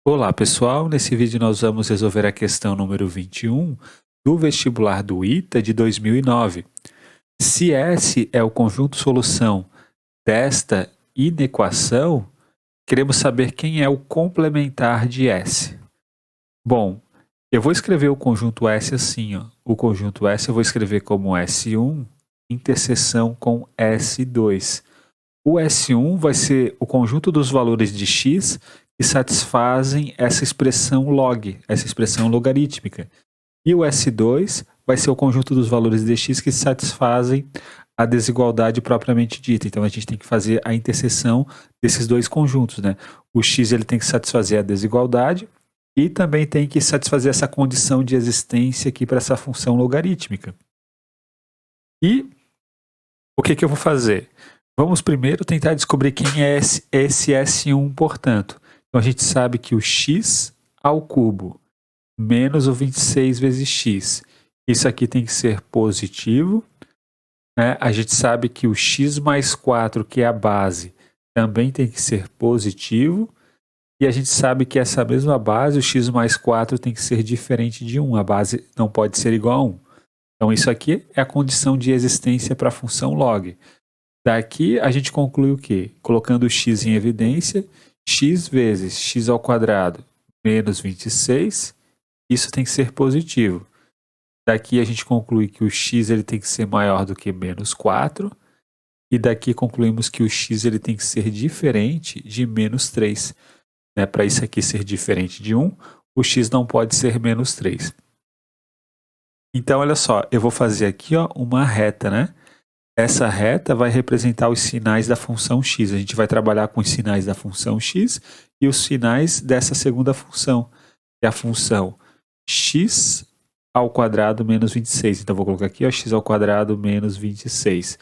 Olá pessoal, nesse vídeo nós vamos resolver a questão número 21 do vestibular do ITA de 2009. Se S é o conjunto solução desta inequação, queremos saber quem é o complementar de S. Bom, eu vou escrever o conjunto S assim, ó. O conjunto S eu vou escrever como S1 interseção com S2. O S1 vai ser o conjunto dos valores de x que satisfazem essa expressão log, essa expressão logarítmica. E o S2 vai ser o conjunto dos valores de x que satisfazem a desigualdade propriamente dita. Então a gente tem que fazer a interseção desses dois conjuntos, né? O x ele tem que satisfazer a desigualdade e também tem que satisfazer essa condição de existência aqui para essa função logarítmica. E o que eu vou fazer? Vamos primeiro tentar descobrir quem é esse S1, portanto. Então, a gente sabe que o x ao cubo menos o 26 vezes x, isso aqui tem que ser positivo, né? A gente sabe que o x mais 4, que é a base, também tem que ser positivo. E a gente sabe que essa mesma base, o x mais 4, tem que ser diferente de 1. A base não pode ser igual a 1. Então, isso aqui é a condição de existência para a função log. Daqui a gente conclui o quê? Colocando o x em evidência, x vezes x ao quadrado menos 26, isso tem que ser positivo. Daqui a gente conclui que o x ele tem que ser maior do que menos 4, e daqui concluímos que o x ele tem que ser diferente de menos 3. Né? Para isso aqui ser diferente de 1, o x não pode ser menos 3. Então, olha só, eu vou fazer aqui ó, uma reta, né? Essa reta vai representar os sinais da função x. A gente vai trabalhar com os sinais da função x e os sinais dessa segunda função, que é a função x ao quadrado menos 26. Então, vou colocar aqui ó, x ao quadrado menos 26.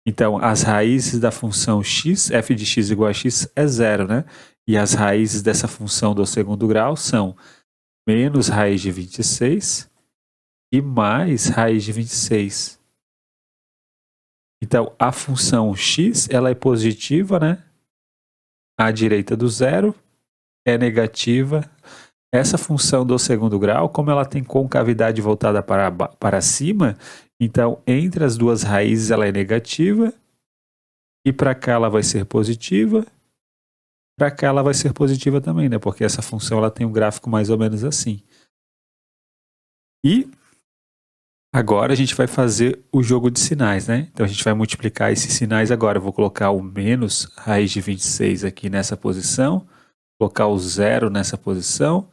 Então, as raízes da função x, f de x igual a x, é zero, né? E as raízes dessa função do segundo grau são menos raiz de 26 e mais raiz de 26. Então, a função x, ela é positiva, né? À direita do zero, é negativa. Essa função do segundo grau, como ela tem concavidade voltada para cima, então, entre as duas raízes, ela é negativa. E para cá ela vai ser positiva. Para cá ela vai ser positiva também, né? Porque essa função ela tem um gráfico mais ou menos assim. E agora a gente vai fazer o jogo de sinais, né? Então a gente vai multiplicar esses sinais agora. Eu vou colocar o menos raiz de 26 aqui nessa posição, colocar o zero nessa posição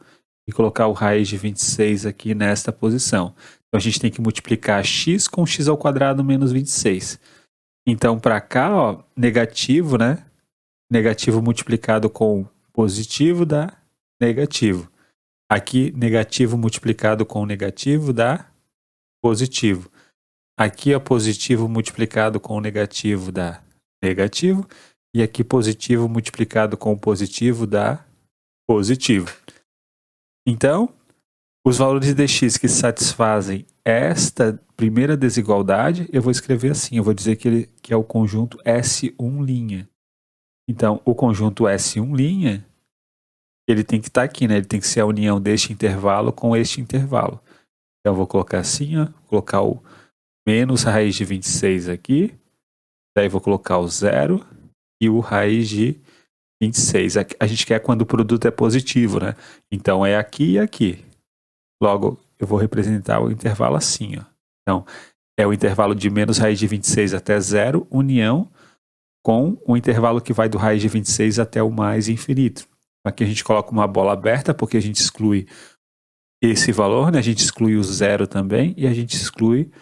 e colocar o raiz de 26 aqui nesta posição. Então a gente tem que multiplicar x com x ao quadrado menos 26. Então para cá, ó, negativo, né? Negativo multiplicado com positivo dá negativo. Aqui, negativo multiplicado com negativo dá positivo. Aqui, ó, positivo multiplicado com negativo dá negativo. E aqui, positivo multiplicado com positivo dá positivo. Então, os valores de x que satisfazem esta primeira desigualdade, eu vou escrever assim. Eu vou dizer que é o conjunto S1'. Então, o conjunto S1', ele tem que estar aqui, né? Ele tem que ser a união deste intervalo com este intervalo. Então, eu vou colocar assim, ó, colocar o menos raiz de 26 aqui, daí vou colocar o zero e o raiz de 26. A gente quer quando o produto é positivo, né? Então, é aqui e aqui. Logo, eu vou representar o intervalo assim, ó. Então, é o intervalo de menos raiz de 26 até zero, união com o intervalo que vai do raiz de 26 até o mais infinito. Aqui a gente coloca uma bola aberta, porque a gente exclui esse valor, né? A gente exclui o zero também, e a gente exclui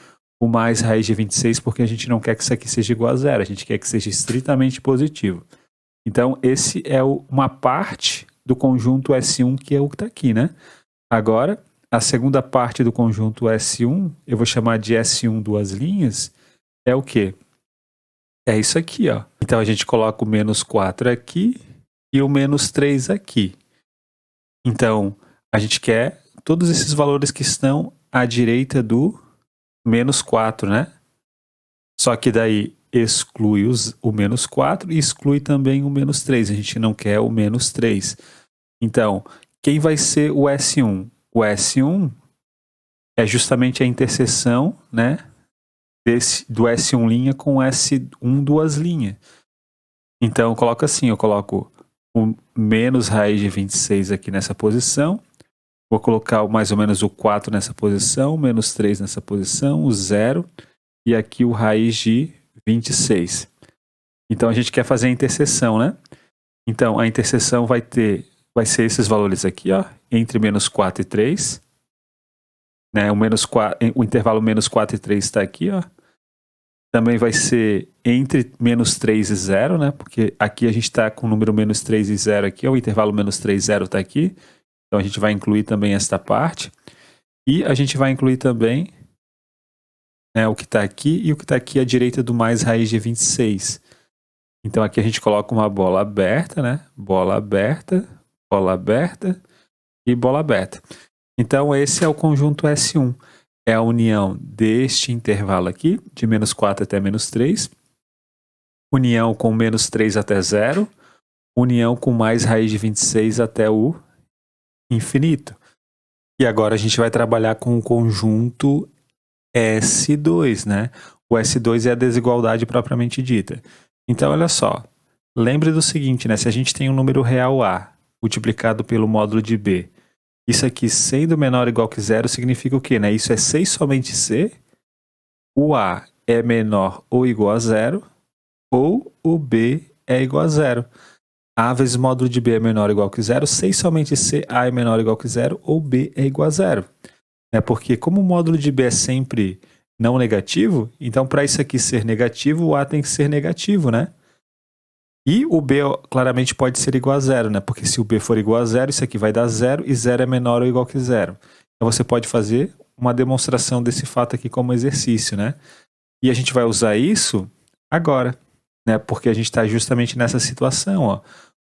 o mais raiz de 26, porque a gente não quer que isso aqui seja igual a zero, a gente quer que seja estritamente positivo. Então, esse é uma parte do conjunto S1, que é o que está aqui, né? Agora, a segunda parte do conjunto S1, eu vou chamar de S1 duas linhas, é o quê? É isso aqui, ó. Então, a gente coloca o menos 4 aqui e o menos 3 aqui. Então, a gente quer todos esses valores que estão à direita do menos 4, né? Só que daí exclui o menos 4 e exclui também o menos 3. A gente não quer o menos 3. Então, quem vai ser o S1? O S1 é justamente a interseção, né, do S1' com o S1 duas linhas. Então eu coloco assim, eu coloco o menos raiz de 26 aqui nessa posição, vou colocar mais ou menos o 4 nessa posição, menos 3 nessa posição, o 0, e aqui o raiz de 26. Então a gente quer fazer a interseção, né? Então a interseção vai ser esses valores aqui, ó, entre menos 4 e 3. Né? O intervalo menos 4 e 3 está aqui, ó. Também vai ser entre menos 3 e 0, né? Porque aqui a gente está com o número menos 3 e 0 aqui, ó, o intervalo menos 3 e 0 está aqui. Então a gente vai incluir também esta parte. E a gente vai incluir também, né, o que está aqui e o que está aqui à direita do mais raiz de 26. Então aqui a gente coloca uma bola aberta, né? Bola aberta e bola aberta. Então esse é o conjunto S1. É a união deste intervalo aqui, de menos 4 até menos 3. União com menos 3 até 0. União com mais raiz de 26 até o infinito. E agora a gente vai trabalhar com o conjunto S2, né? O S2 é a desigualdade propriamente dita. Então, olha só. Lembre do seguinte, né? Se a gente tem um número real A multiplicado pelo módulo de B, isso aqui sendo menor ou igual que 0 significa o quê, né? Isso é C e somente C. O A é menor ou igual a 0, ou o B é igual a 0. A vezes módulo de B é menor ou igual que 0, C e somente C, A é menor ou igual que 0, ou B é igual a 0. É porque como o módulo de B é sempre não negativo, então para isso aqui ser negativo, o A tem que ser negativo, né? E o B claramente pode ser igual a 0, né? Porque se o B for igual a 0, isso aqui vai dar 0 e 0 é menor ou igual que 0. Então você pode fazer uma demonstração desse fato aqui como exercício, né? E a gente vai usar isso agora, né? Porque a gente está justamente nessa situação, ó.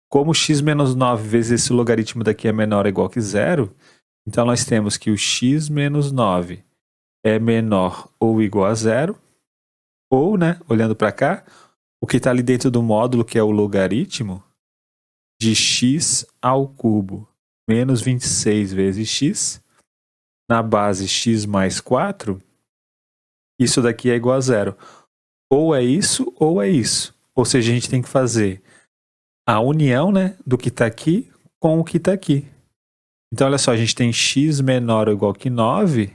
Como x menos 9 vezes esse logaritmo daqui é menor ou igual que 0, então nós temos que o x menos 9 é menor ou igual a 0, ou, né, olhando para cá, o que está ali dentro do módulo, que é o logaritmo de x ao cubo menos 26 vezes x, na base x mais 4, isso daqui é igual a 0. Ou é isso, ou é isso. Ou seja, a gente tem que fazer a união, né, do que está aqui com o que está aqui. Então, olha só, a gente tem x menor ou igual que 9,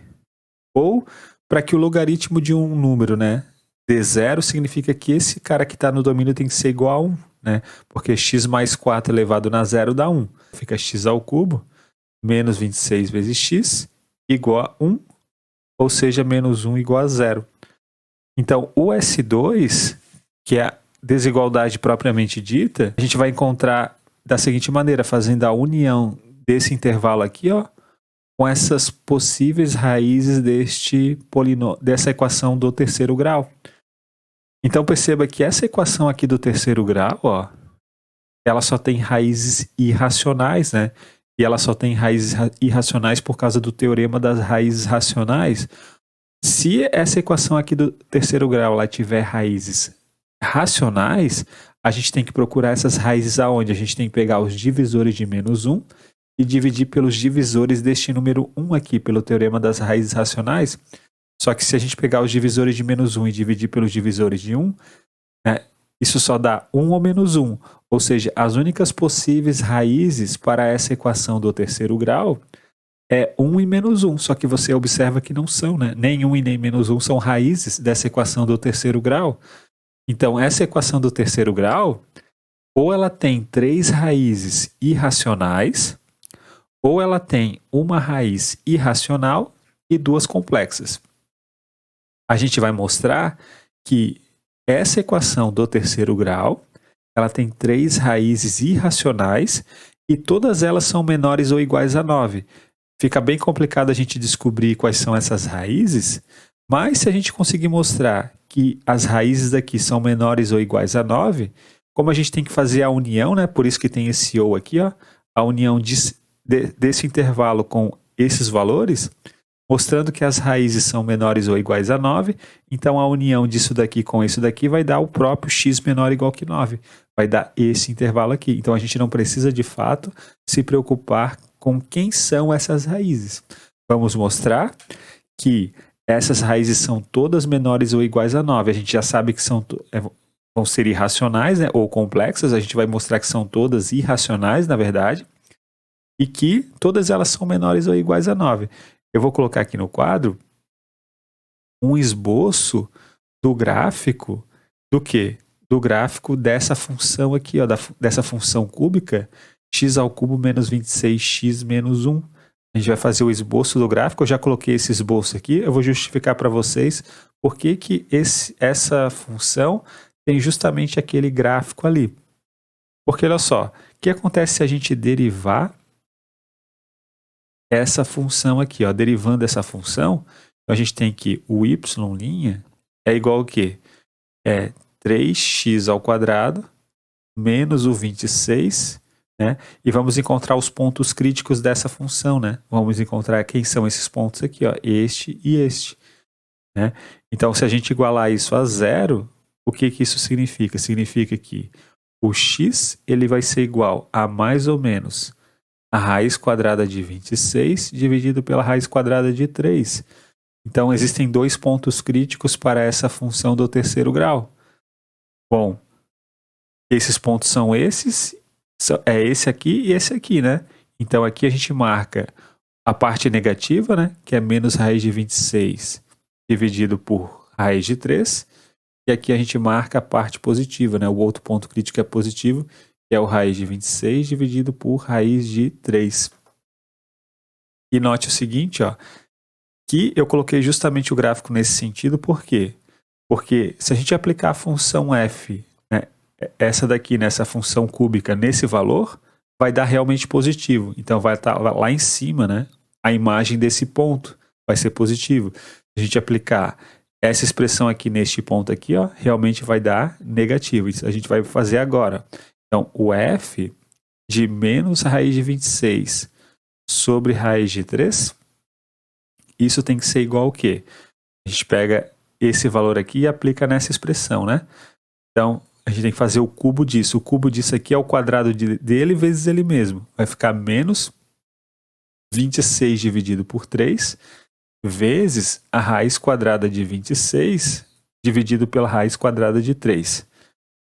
ou para que o logaritmo de um número, né, dê 0, significa que esse cara que está no domínio tem que ser igual a 1, né? Porque x mais 4 elevado na 0 dá 1. Fica x ao cubo menos 26 vezes x igual a 1, ou seja, menos 1 igual a 0. Então, o S2, que é a desigualdade propriamente dita, a gente vai encontrar da seguinte maneira, fazendo a união desse intervalo aqui, ó, com essas possíveis raízes dessa equação do terceiro grau. Então perceba que essa equação aqui do terceiro grau, ó, ela só tem raízes irracionais, né? E ela só tem raízes irracionais por causa do teorema das raízes racionais. Se essa equação aqui do terceiro grau ela tiver raízes racionais, a gente tem que procurar essas raízes aonde? A gente tem que pegar os divisores de menos 1 e dividir pelos divisores deste número 1 aqui, pelo teorema das raízes racionais. Só que se a gente pegar os divisores de menos 1 e dividir pelos divisores de 1, né, isso só dá 1 ou menos 1. Ou seja, as únicas possíveis raízes para essa equação do terceiro grau é 1 e menos 1. Só que você observa que não são, né? Nem 1 e nem menos 1 são raízes dessa equação do terceiro grau. Então, essa equação do terceiro grau, ou ela tem 3 raízes irracionais, ou ela tem uma raiz irracional e 2 complexas. A gente vai mostrar que essa equação do terceiro grau, ela tem 3 raízes irracionais e todas elas são menores ou iguais a 9. Fica bem complicado a gente descobrir quais são essas raízes, mas se a gente conseguir mostrar que as raízes daqui são menores ou iguais a 9, como a gente tem que fazer a união, né? Por isso que tem esse ou aqui, ó, a união desse intervalo com esses valores, mostrando que as raízes são menores ou iguais a 9, então a união disso daqui com isso daqui vai dar o próprio x menor ou igual que 9. Vai dar esse intervalo aqui. Então a gente não precisa de fato se preocupar com quem são essas raízes. Vamos mostrar que essas raízes são todas menores ou iguais a 9. A gente já sabe que vão ser irracionais, né, ou complexas. A gente vai mostrar que são todas irracionais, na verdade, e que todas elas são menores ou iguais a 9. Eu vou colocar aqui no quadro um esboço do gráfico do quê? Do gráfico dessa função aqui, ó, dessa função cúbica, x ao cubo menos 26x menos 1. A gente vai fazer o esboço do gráfico. Eu já coloquei esse esboço aqui. Eu vou justificar para vocês por que essa função tem justamente aquele gráfico ali. Porque, olha só, o que acontece se a gente derivar essa função aqui, ó? Derivando essa função, a gente tem que o y' é igual ao quê? É 3x ao quadrado menos o 26, né? E vamos encontrar os pontos críticos dessa função, né? Vamos encontrar quem são esses pontos aqui, ó, este e este, né? Então, se a gente igualar isso a zero, o que isso significa? Significa que o x ele vai ser igual a mais ou menos a raiz quadrada de 26 dividido pela raiz quadrada de 3. Então, existem dois pontos críticos para essa função do terceiro grau. Bom, esses pontos são esses, é esse aqui e esse aqui, né? Então, aqui a gente marca a parte negativa, né? Que é menos raiz de 26 dividido por raiz de 3. E aqui a gente marca a parte positiva, né? O outro ponto crítico é positivo, que é o raiz de 26 dividido por raiz de 3. E note o seguinte, ó, que eu coloquei justamente o gráfico nesse sentido, por quê? Porque se a gente aplicar a função f, né, essa daqui nessa função cúbica nesse valor, vai dar realmente positivo. Então vai estar lá em cima, né, a imagem desse ponto vai ser positivo. Se a gente aplicar essa expressão aqui neste ponto aqui, ó, realmente vai dar negativo. Isso a gente vai fazer agora. Então o f de menos raiz de 26 sobre raiz de 3, isso tem que ser igual ao quê? A gente pega esse valor aqui e aplica nessa expressão, né? Então, a gente tem que fazer o cubo disso. O cubo disso aqui é o quadrado dele vezes ele mesmo. Vai ficar menos 26 dividido por 3 vezes a raiz quadrada de 26 dividido pela raiz quadrada de 3.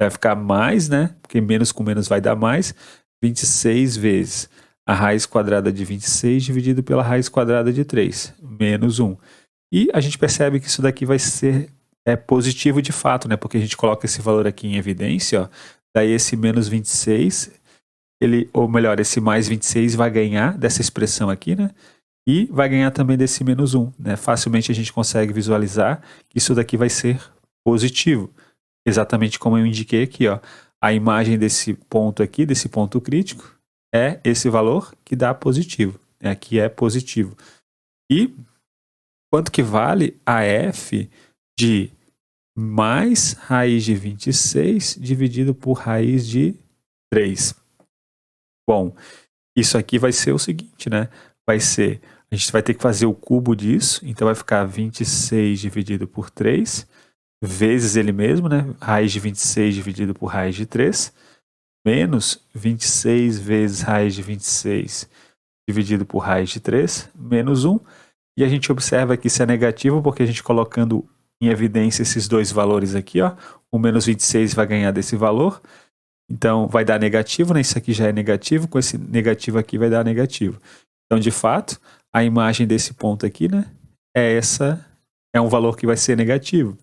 Vai ficar mais, né? Porque menos com menos vai dar mais. 26 vezes a raiz quadrada de 26 dividido pela raiz quadrada de 3, menos 1. E a gente percebe que isso daqui vai ser positivo de fato, né? Porque a gente coloca esse valor aqui em evidência, ó, daí esse menos 26, ou melhor, esse mais 26 vai ganhar dessa expressão aqui, né? E vai ganhar também desse menos 1, né? Facilmente a gente consegue visualizar que isso daqui vai ser positivo. Exatamente como eu indiquei aqui, ó. A imagem desse ponto aqui, desse ponto crítico, é esse valor que dá positivo. Aqui é positivo. E quanto que vale a f de mais raiz de 26 dividido por raiz de 3? Bom, isso aqui vai ser o seguinte, né? Vai ser, a gente vai ter que fazer o cubo disso, então vai ficar 26 dividido por 3, vezes ele mesmo, né? Raiz de 26 dividido por raiz de 3, menos 26 vezes raiz de 26 dividido por raiz de 3, menos 1. E a gente observa que isso é negativo, porque a gente colocando em evidência esses dois valores aqui, ó, o menos 26 vai ganhar desse valor, então vai dar negativo, né? Isso aqui já é negativo, com esse negativo aqui vai dar negativo. Então, de fato, a imagem desse ponto aqui, né, é um valor que vai ser negativo.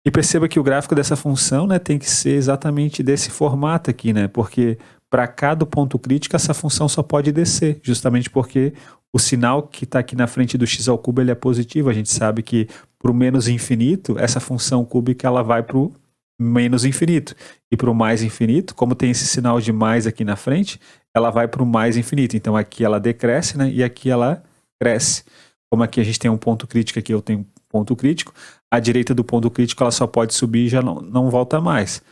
E perceba que o gráfico dessa função, né, tem que ser exatamente desse formato aqui, né, porque para cada ponto crítico essa função só pode descer, justamente porque o sinal que está aqui na frente do x ao cubo ele é positivo. A gente sabe que para o menos infinito, essa função cúbica ela vai para o menos infinito. E para o mais infinito, como tem esse sinal de mais aqui na frente, ela vai para o mais infinito. Então aqui ela decresce, né, e aqui ela cresce. Como aqui a gente tem um ponto crítico, aqui eu tenho um ponto crítico, à direita do ponto crítico ela só pode subir e já não volta mais.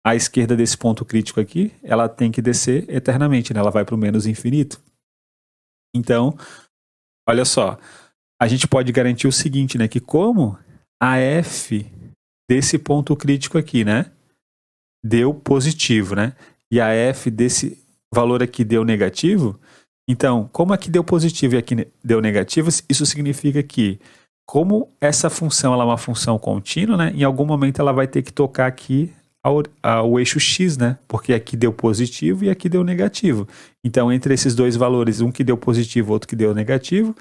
À esquerda desse ponto crítico aqui, ela tem que descer eternamente, né? Ela vai para o menos infinito. Então, olha só, a gente pode garantir o seguinte, né? Que como a f desse ponto crítico aqui, né, deu positivo, né? E a f desse valor aqui deu negativo, Então, como aqui deu positivo e aqui deu negativo, isso significa que, como essa função ela é uma função contínua, né, em algum momento ela vai ter que tocar aqui ao eixo x, né, porque aqui deu positivo e aqui deu negativo. Então, entre esses dois valores, um que deu positivo, outro que deu negativo,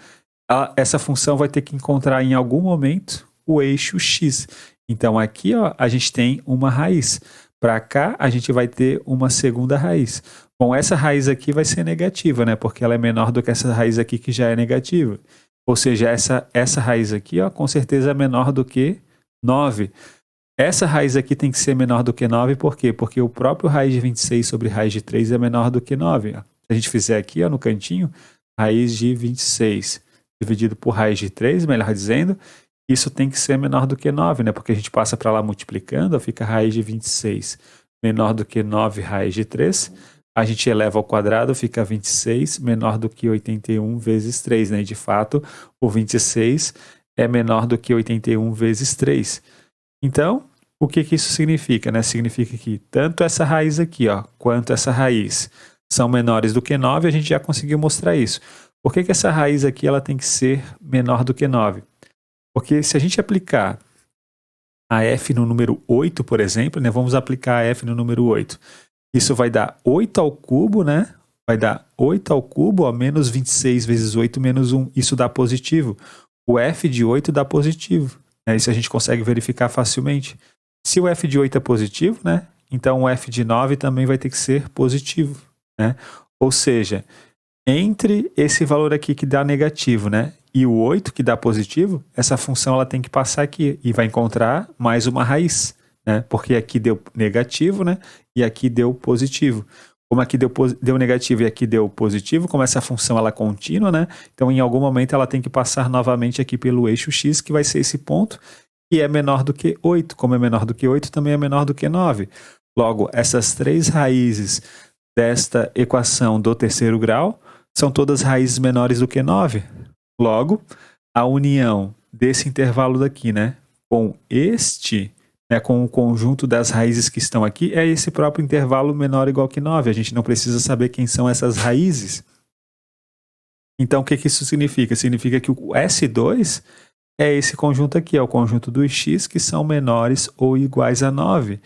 essa função vai ter que encontrar em algum momento o eixo x. Então, aqui ó, a gente tem uma raiz. Para cá, a gente vai ter uma segunda raiz. Bom, essa raiz aqui vai ser negativa, né? Porque ela é menor do que essa raiz aqui que já é negativa. Ou seja, essa raiz aqui, ó, com certeza é menor do que 9. Essa raiz aqui tem que ser menor do que 9, por quê? Porque o próprio raiz de 26 sobre raiz de 3 é menor do que 9. Ó. Se a gente fizer aqui, ó, no cantinho, raiz de 26 dividido por raiz de 3, melhor dizendo, isso tem que ser menor do que 9, né? Porque a gente passa para lá multiplicando, fica raiz de 26 menor do que 9 raiz de 3. A gente eleva ao quadrado, fica 26 menor do que 81 vezes 3, né? E de fato, o 26 é menor do que 81 vezes 3. Então, o que isso significa, né? Significa que tanto essa raiz aqui, ó, quanto essa raiz são menores do que 9, a gente já conseguiu mostrar isso. Por que essa raiz aqui ela tem que ser menor do que 9? Porque se a gente aplicar a f no número 8, por exemplo, né, vamos aplicar a f no número 8. Isso vai dar 8 ao cubo, né? Vai dar 8 ao cubo, ó, menos 26 vezes 8 menos 1. Isso dá positivo. O f de 8 dá positivo. Né? Isso a gente consegue verificar facilmente. Se o f de 8 é positivo, né? Então o f de 9 também vai ter que ser positivo. Né? Ou seja, entre esse valor aqui que dá negativo, né? E o 8 que dá positivo, essa função ela tem que passar aqui e vai encontrar mais uma raiz, né? Porque aqui deu negativo, né? E aqui deu positivo. Como aqui deu negativo e aqui deu positivo, como essa função ela é contínua, né? Então em algum momento ela tem que passar novamente aqui pelo eixo x, que vai ser esse ponto, que é menor do que 8. Como é menor do que 8, também é menor do que 9. Logo, essas três raízes desta equação do terceiro grau são todas raízes menores do que 9. Logo, a união desse intervalo daqui, né, com este, né, com o conjunto das raízes que estão aqui, é esse próprio intervalo menor ou igual que 9. A gente não precisa saber quem são essas raízes. Então, o que isso significa? Significa que o S2 é esse conjunto aqui, é o conjunto dos x que são menores ou iguais a 9.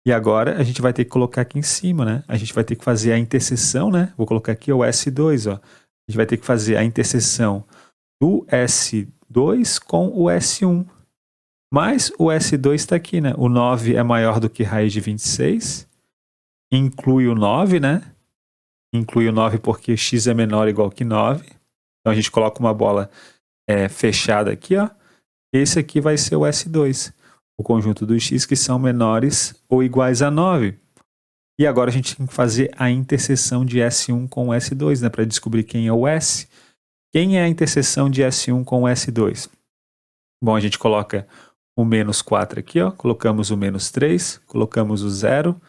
E agora a gente vai ter que colocar aqui em cima, né? A gente vai ter que fazer a interseção, né? Vou colocar aqui o S2, ó. A gente vai ter que fazer a interseção do S2 com o S1. Mas o S2 está aqui, né? O 9 é maior do que raiz de 26. Inclui o 9, né? Inclui o 9 porque x é menor ou igual que 9. Então a gente coloca uma bola fechada aqui, ó. Esse aqui vai ser o S2. O conjunto dos x que são menores ou iguais a 9. E agora a gente tem que fazer a interseção de S1 com S2, né, para descobrir quem é o S. Quem é a interseção de S1 com S2? Bom, a gente coloca o menos 4 aqui, ó, colocamos o menos 3, colocamos o 0,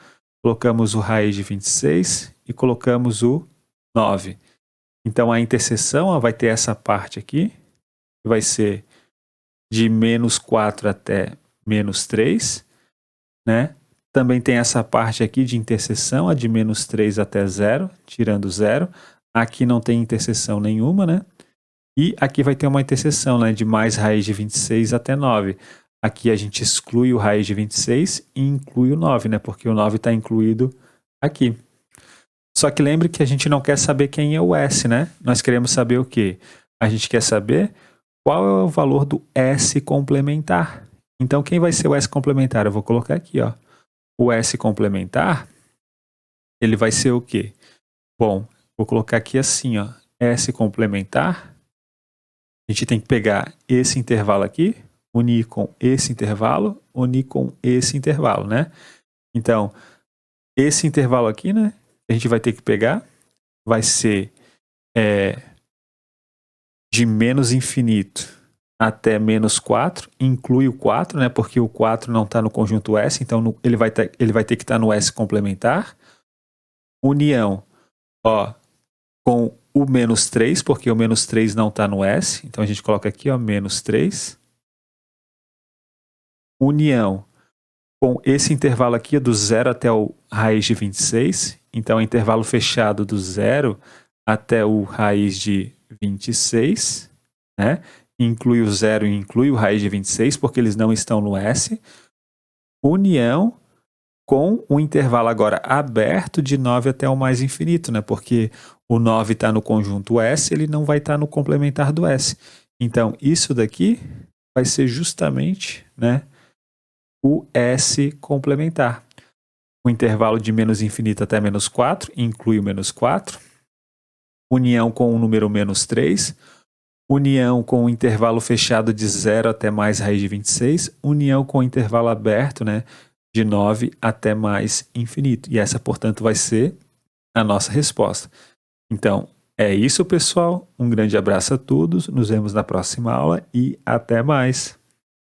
colocamos o raiz de 26 e colocamos o 9. Então a interseção ó, vai ter essa parte aqui, que vai ser de menos 4 até menos 3, né? Também tem essa parte aqui de interseção, a de menos 3 até 0, tirando 0. Aqui não tem interseção nenhuma, né? E aqui vai ter uma interseção, né? De mais raiz de 26 até 9. Aqui a gente exclui o raiz de 26 e inclui o 9, né? Porque o 9 está incluído aqui. Só que lembre que a gente não quer saber quem é o S, né? Nós queremos saber o quê? A gente quer saber qual é o valor do S complementar. Então, quem vai ser o S complementar? Eu vou colocar aqui, ó. O S complementar, ele vai ser o quê? Bom, vou colocar aqui assim, ó. S complementar. A gente tem que pegar esse intervalo aqui, unir com esse intervalo, unir com esse intervalo, né? Então, esse intervalo aqui, né? A gente vai ter que pegar, vai ser de menos infinito até menos 4, inclui o 4, né? Porque o 4 não está no conjunto S, então ele vai ter que estar no S complementar. União, ó, com o menos 3, porque o menos 3 não está no S, então a gente coloca aqui, ó, menos 3. União com esse intervalo aqui, do 0 até o raiz de 26, então é intervalo fechado do 0 até o raiz de 26, né? Inclui o zero e inclui o raiz de 26, porque eles não estão no S. União com o intervalo agora aberto de 9 até o mais infinito, né? Porque o 9 está no conjunto S, ele não vai estar no complementar do S. Então, isso daqui vai ser justamente, né, o S complementar. O intervalo de menos infinito até menos 4 inclui o menos 4. União com o número menos 3. União com o intervalo fechado de 0 até mais raiz de 26. União com o intervalo aberto, né, de 9 até mais infinito. E essa, portanto, vai ser a nossa resposta. Então, é isso, pessoal. Um grande abraço a todos. Nos vemos na próxima aula e até mais.